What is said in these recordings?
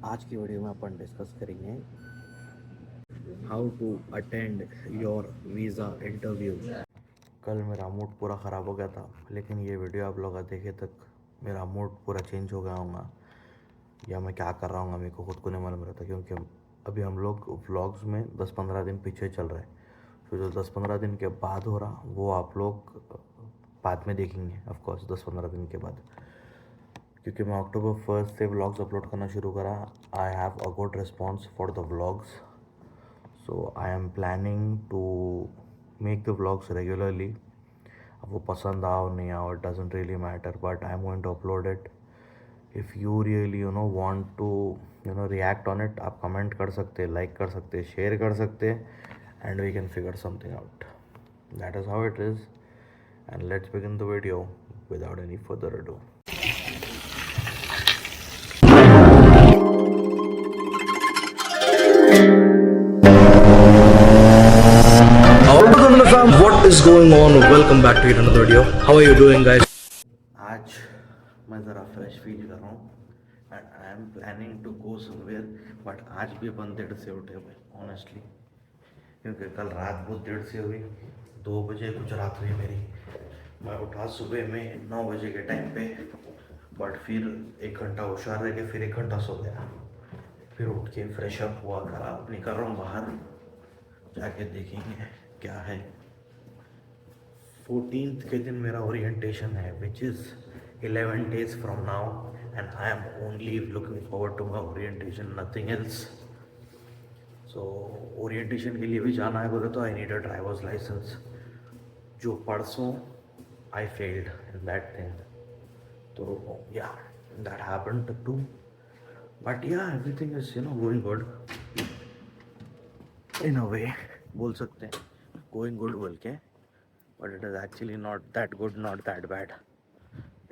आज की वीडियो में अपन डिस्कस करेंगे how to attend your visa interview. कल मेरा मूड पूरा ख़राब हो गया था, लेकिन ये वीडियो आप लोग देखे तक मेरा मूड पूरा चेंज हो गया होगा, या मैं क्या कर रहा हूँ मेरे को खुद को नहीं मालूम रहता, क्योंकि अभी हम लोग व्लॉग्स में 10-15 दिन पीछे चल रहे हैं। तो जो 10-15 दिन के बाद हो रहा वो आप लोग बाद में देखेंगे, ऑफकोर्स 10-15 दिन के बाद, क्योंकि मैं अक्टूबर 1 से व्लॉग्स अपलोड करना शुरू करा। I have a good response for the vlogs, so I am planning to make the vlogs regularly. अब वो पसंद आओ नहीं आओ, it doesn't really matter, but I am going to upload it. If you really want to react on it, आप comment कर सकते, like कर सकते, शेयर कर सकते, and we can figure something out. That is how it is, and let's begin the video without any further ado. What is going on? Welcome back to yet another video. How are you doing, guys? आज मैं ज़रा fresh feel कर रहा हूँ and I am planning to go somewhere, but आज भी अपन 1:30 से उठे हुए ऑनेस्टली, क्योंकि कल रात बहुत 1:30 से हुई, 2 बजे कुछ रात हुई मेरी। मैं उठा सुबह में 9 बजे के टाइम पे, बट फिर 1 घंटा होशियार रह के फिर 1 घंटा सो गया। फिर उठ के फ्रेश अप हुआ, करा, निकल रहा हूँ बाहर, जाके देखेंगे क्या है। 14th के दिन मेरा ओरिएंटेशन है, which is 11 days from now, and I am only looking forward to my orientation, nothing else. So orientation के लिए भी जाना है बोले तो I need a driver's license, जो परसों I failed in that thing. तो yeah that happened too, but yeah everything is going good in a way, बोल सकते हैं गोइंग गुड बोल के, but it is actually not that good, not that bad.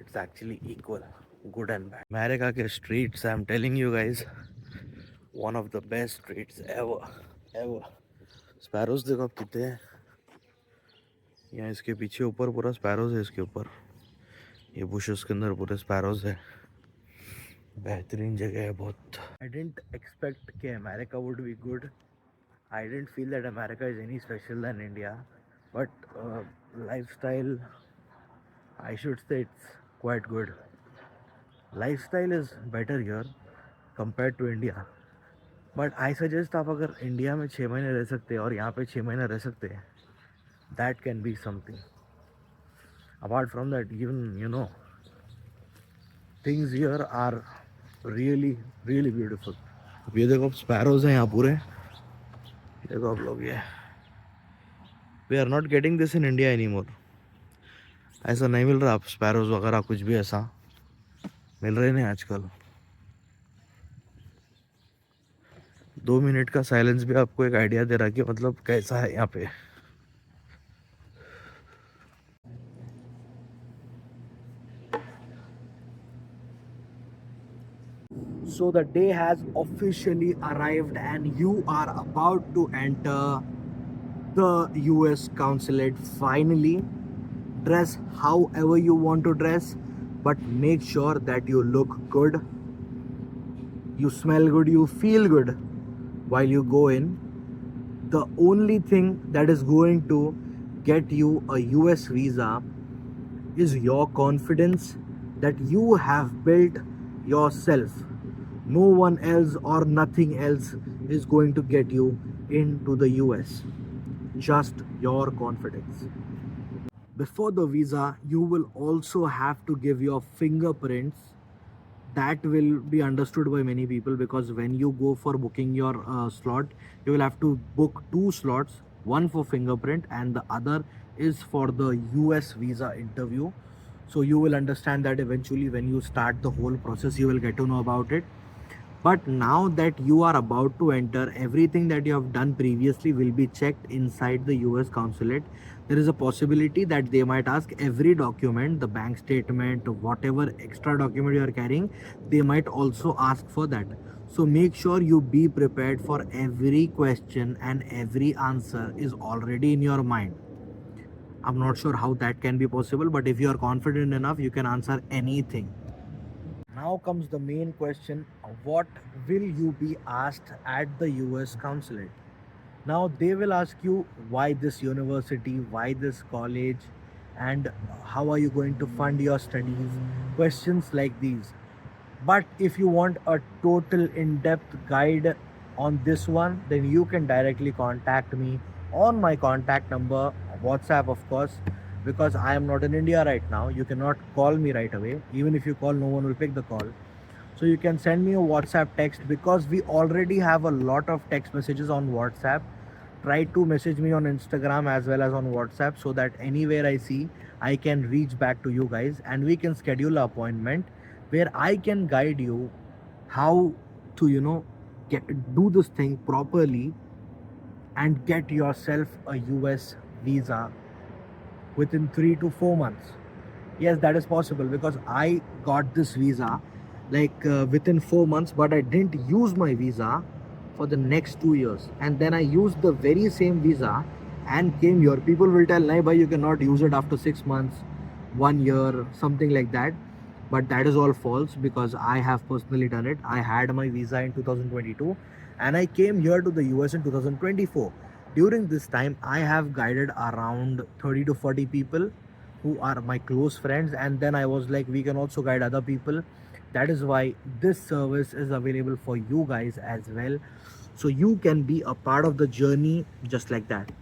It's actually equal, good and bad. America के streets, I'm telling you guys, one of the best streets ever, ever. Sparrows देखो आप कितने हैं यहाँ, इसके पीछे ऊपर पूरा स्पैरोज है, इसके ऊपर ये बुशेस के अंदर पूरे स्पैरोज है। बेहतरीन जगह है बहुत। I didn't expect कि America would be good. I didn't feel that America is any special than India, but lifestyle, I should say it's quite good. Lifestyle is better here compared to India, but I suggest आप अगर India में 6 महीने रह सकते हैं और यहाँ पे 6 महीने रह सकते हैं, that can be something. Apart from that, even things here are really really beautiful. अब ये देखो स्पैरोज हैं यहाँ पूरे, देखो आप लोग, ये we are not getting this in India anymore. ऐसा नहीं मिल रहा, आप स्पैरोज वगैरह कुछ भी ऐसा मिल रहे नहीं आजकल। 2 मिनट का साइलेंस भी आपको एक आइडिया दे रहा कि मतलब कैसा है यहाँ पे। So the day has officially arrived and you are about to enter the US consulate finally. Dress however you want to dress, but make sure that you look good, you smell good, you feel good while you go in. The only thing that is going to get you a US visa is your confidence that you have built yourself. No one else or nothing else is going to get you into the US. Just your confidence. Before the visa, you will also have to give your fingerprints. That will be understood by many people, because when you go for booking your slot, you will have to book 2 slots, one for fingerprint and the other is for the US visa interview. So you will understand that eventually when you start the whole process, you will get to know about it. But now that you are about to enter, everything that you have done previously will be checked inside the US consulate. There is a possibility that they might ask every document, the bank statement, whatever extra document you are carrying, they might also ask for that. So make sure you be prepared for every question and every answer is already in your mind. I'm not sure how that can be possible, but if you are confident enough, you can answer anything. Now comes the main question: what will you be asked at the US consulate? Now they will ask you why this university, why this college, and how are you going to fund your studies? Questions like these. But if you want a total in-depth guide on this one, then you can directly contact me on my contact number, WhatsApp of course, because I am not in India right now. You cannot call me right away. Even if you call, no one will pick the call. So you can send me a WhatsApp text because we already have a lot of text messages on WhatsApp. Try to message me on Instagram as well as on WhatsApp so that anywhere I see, I can reach back to you guys and we can schedule an appointment where I can guide you how to, do this thing properly and get yourself a US visa within 3 to 4 months. Yes, that is possible because I got this visa like within 4 months, but I didn't use my visa for the next 2 years. And then I used the very same visa and came here. People will tell, "Nahi, bhai, you cannot use it after 6 months, 1 year, something like that." But that is all false because I have personally done it. I had my visa in 2022 and I came here to the US in 2024. During this time, I have guided around 30 to 40 people who are my close friends, and then I was like, we can also guide other people. That is why this service is available for you guys as well, so you can be a part of the journey just like that.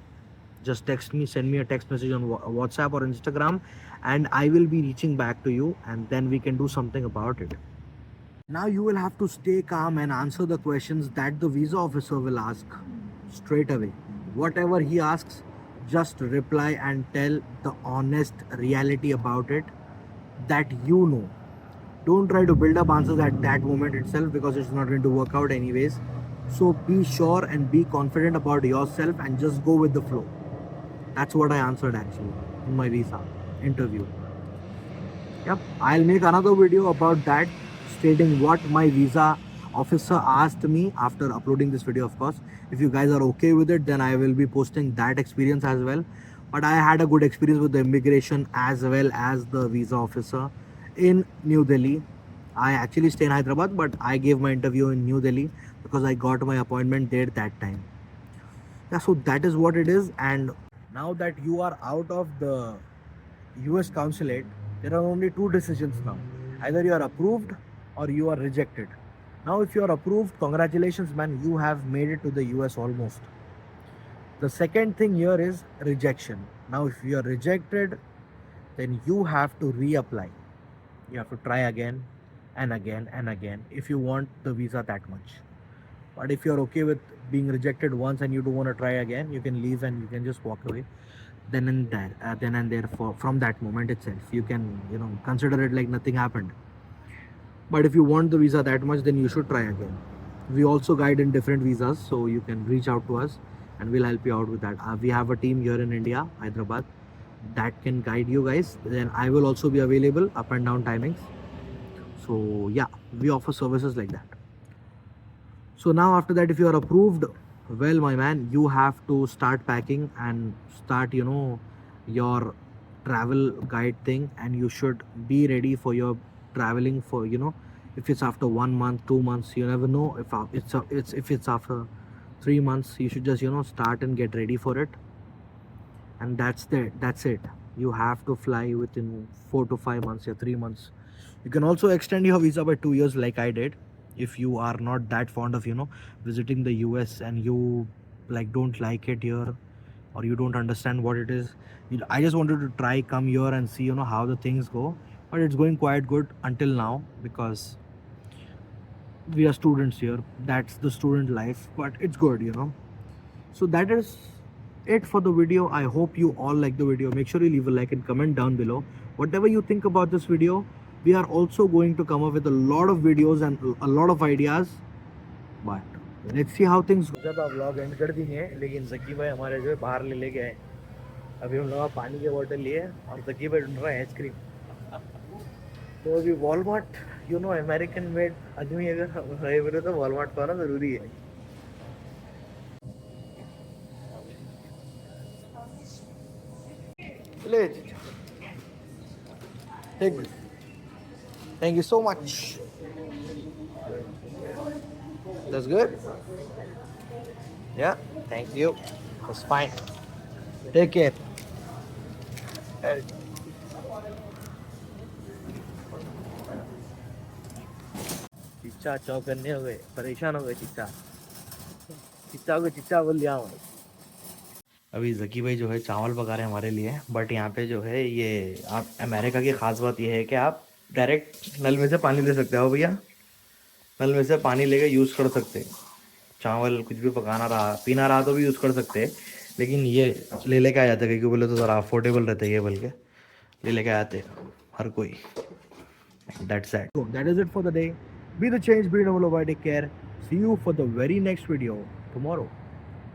Just text me, send me a text message on WhatsApp or Instagram, and I will be reaching back to you, and then we can do something about it. Now you will have to stay calm and answer the questions that the visa officer will ask straight away. Whatever he asks, just reply and tell the honest reality about it that you know. Don't try to build up answers at that moment itself because it's not going to work out anyways. So be sure and be confident about yourself and just go with the flow. That's what I answered actually in my visa interview. Yep, I'll make another video about that, stating what my visa officer asked me after uploading this video, of course. If you guys are okay with it, then I will be posting that experience as well. But I had a good experience with the immigration as well as the visa officer in New Delhi. I actually stay in Hyderabad, but I gave my interview in New Delhi because I got my appointment there that time. Yeah, so that is what it is. And now that you are out of the US consulate, there are only two decisions now. Either you are approved or you are rejected. Now, if you are approved, congratulations, man, you have made it to the US almost. The second thing here is rejection. Now, if you are rejected, then you have to reapply. You have to try again and again and again if you want the visa that much. But if you're okay with being rejected once and you don't want to try again, you can leave and you can just walk away. Then and there, from that moment itself, you can consider it like nothing happened. But if you want the visa that much, then you should try again. We also guide in different visas, so you can reach out to us and we'll help you out with that. We have a team here in India, Hyderabad, that can guide you guys. Then I will also be available up and down timings. So yeah, we offer services like that. So now after that, if you are approved, well, my man, you have to start packing and start, your travel guide thing, and you should be ready for your traveling for, if it's after 1 month, 2 months, you never know. If it's after 3 months, you should just, start and get ready for it. And that's it. You have to fly within 4 to 5 months or 3 months. You can also extend your visa by 2 years like I did if you are not that fond of visiting the US and you like don't like it here or you don't understand what it is. I just wanted to try come here and see how the things go, but it's going quite good until now because we are students here. That's the student life, but it's good. So that is it for the video. I hope you all like the video. Make sure you leave a like and comment down below whatever you think about this video. We are also going to come up with a lot of videos and a lot of ideas, but let's see how things go. जब vlog and कर देंगे, लेकिन जकी भाई हमारे जो है बाहर ले गए। अभी हम लोग पानी की बोतल लिए और जकी भाई ढूंढ रहा है आइसक्रीम। तो अभी वॉलमार्ट अमेरिकन मेड आदमी अगर है बोले तो वॉलमार्ट तो आना ज़रूरी है। ले, thank you so much. That's good. Yeah. Thank you. That's fine. Take care. चिच्चा चौकन्ने हो गए, परेशान हो गए चिच्चा। चिच्चा को चिच्चा बोल दिया हूँ। अभी जकी भाई जो है चावल पका रहे हैं हमारे लिए, बट यहाँ पे जो है ये आप अमेरिका की ख़ास बात ये है कि आप डायरेक्ट नल में से पानी ले सकते हो भैया। नल में से पानी लेके यूज़ कर सकते हैं। चावल कुछ भी पकाना रहा पीना रहा तो भी यूज़ कर सकते हैं, लेकिन ये ले लेके आ जाते क्योंकि बोले तो ज़रा अफोर्डेबल रहते हैं ये, बल्कि ले लेके आते हर कोई। That's it, that is it for the day. Be the change, be no bye, take care, see you for the very next video tomorrow.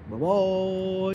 Bye bye.